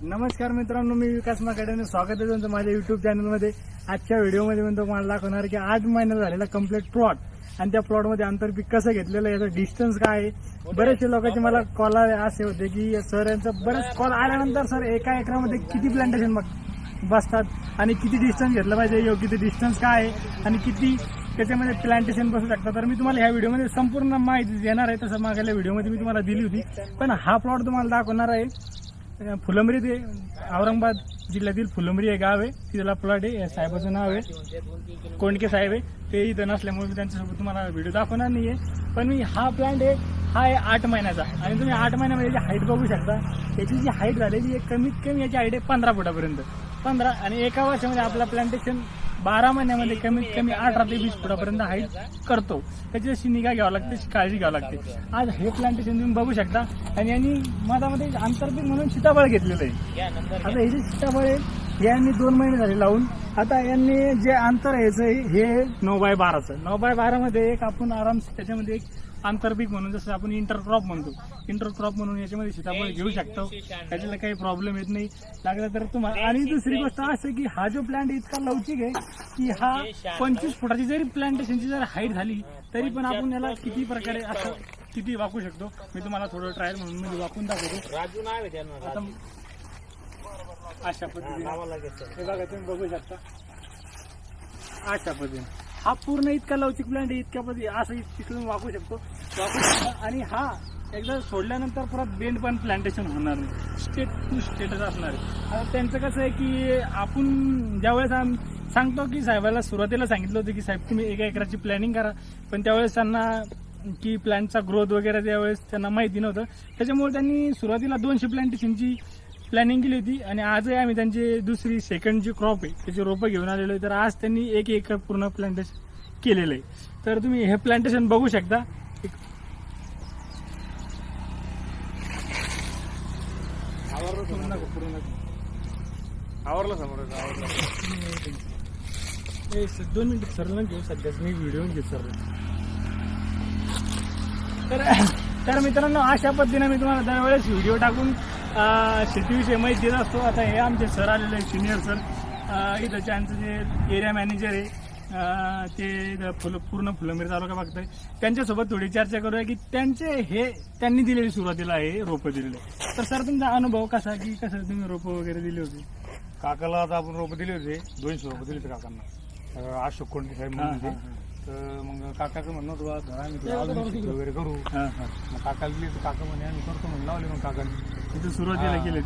नमस्कार मित्रांनो, मी विकास माकडे स्वागत आहे तुमचं माझ्या युट्यूब चॅनलमध्ये। आजच्या व्हिडिओमध्ये मी तुम्हाला दाखवणार की 8 महिना झालेला कंप्लीट प्लॉट आणि त्या प्लॉटमध्ये आंतरपीक कसं घेतलेलं, याचा डिस्टन्स काय आहे। बरेचसे लोकांचे मला कॉल असे होते की सर यांचं बरेच कॉल आल्यानंतर सर एका एकरामध्ये किती प्लांटेशन बसतात आणि किती डिस्टन्स घेतलं पाहिजे, योग्य ते डिस्टन्स काय आहे आणि किती त्याच्यामध्ये प्लांटेशन बसू शकतात। तर मी तुम्हाला ह्या व्हिडिओमध्ये संपूर्ण माहिती देणार आहे। तसं मागल्या व्हिडिओमध्ये मी तुम्हाला दिली होती, पण हा प्लॉट तुम्हाला दाखवणार आहे फुलंब्री ते औरंगाबाद जिल्ह्यातील फुलंब्री हे गाव आहे, तिथला प्लॉट आहे। साहेबाचं नाव आहे कोंडके साहेब आहे, ते इथं नसल्यामुळे मी त्यांच्यासोबत तुम्हाला व्हिडिओ दाखवणार नाहीये। पण मी हा प्लांट आहे, हा आहे 8 महिन्याचा आणि तुम्ही 8 महिन्यामध्ये याची हाईट बघू शकता। याची जी हाईट झालेली आहे कमीत कमी याची हाईट आहे 15 फुटापर्यंत 15, आणि एका वर्षामध्ये आपला प्लांटेशन 12 महिन्यामध्ये कमीत कमी 18 ते 20 फुटापर्यंत हाईट करतो। त्याची अशी निगा घ्यावं लागते, त्याची काळजी घ्यावी लागते। आज हे प्लांटेशन तुम्ही बघू शकता आणि यांनी मधामध्ये आंतरपीक म्हणून सीताफळ घेतलेलं आहे। आता हे जे सीताफळ आहे यांनी 2 महिने झाले लावून। आता यांनी जे अंतर यायचं हे 9x12चं 9x12 मध्ये एक आपण आरामसे त्याच्यामध्ये एक आंतरपीक म्हणून, जसं आपण इंटरक्रॉप म्हणतो, इंटरक्रॉप म्हणून याच्यामध्ये सीताफळ घेऊ शकतो। त्याच्याला काही प्रॉब्लेम येत नाही लागला तर तुम्हाला। आणि दुसरी गोष्ट असं की हा जो प्लांट इतका लवचिक आहे की हा 25 फुटाची जरी प्लांटेशनची जर हाईट झाली तरी पण आपण याला किती प्रकारे असं किती वाकू शकतो। मी तुम्हाला थोडं ट्रायल म्हणून मी वाकून दाखवतो। राजू नाव आहे त्यांना। आता अशा पद्धतीने बघा तुम्ही बघू शकता, अशा पद्धतीने हा पूर्ण इतका लवचिक प्लांट आहे, इतक्या पद्धती असं तिकडून वाकू शकतो आणि हा एकदा सोडल्यानंतर परत बेंड पण प्लांटेशन होणार नाही, स्टेट टू स्टेटच असणार आहे। आता त्यांचं कसं आहे की आपण ज्यावेळेस सांगतो की साहेबाला सुरुवातीला सांगितलं होतं की साहेब तुम्ही 1 एकराची प्लॅनिंग करा, पण त्यावेळेस त्यांना की प्लॅनचा ग्रोथ वगैरे त्यावेळेस त्यांना माहिती नव्हतं, त्याच्यामुळे त्यांनी सुरुवातीला 200 प्लांटेशनची प्लॅनिंग केली होती। आणि आजही आम्ही त्यांची सेकंड जी क्रॉप आहे त्याची रोपं घेऊन आलेलो आहे। तर आज त्यांनी 1 एकर पूर्ण प्लांटेशन केलेलं आहे। तर तुम्ही हे प्लांटेशन बघू शकता। आवरलं समोर 2 मिनिट सरला घेऊ, सध्याच मी व्हिडिओ घेत सर। तर मित्रांनो, अशा पद्धतीने मी तुम्हाला दरवेळेस व्हिडिओ टाकून शेतीविषयी माहिती देत असतो। आता हे आमचे सर आलेले आहे, सिनियर सर इथं आमचं जे एरिया मॅनेजर आहे ते पूर्ण फुलंब्री तालुका बघताय, त्यांच्यासोबत थोडी चर्चा करूया की त्यांनी दिलेली सुरुवातीला हे रोपं दिलेले। तर सर तुमचा अनुभव कसा की कसं तुम्ही रोपं वगैरे दिली होती? काकाला आता आपण रोपं दिले होते, 200 रोपं दिले होते काकांना, अशोक कोंडके साहेब म्हणून। तर मग काकाचं म्हणणं होतं आम्ही वगैरे करू, मग काकाला दिली तर काका म्हणे आम्ही करतो म्हणून लावले। मग काकांनी तिथे सुरुवातीला केले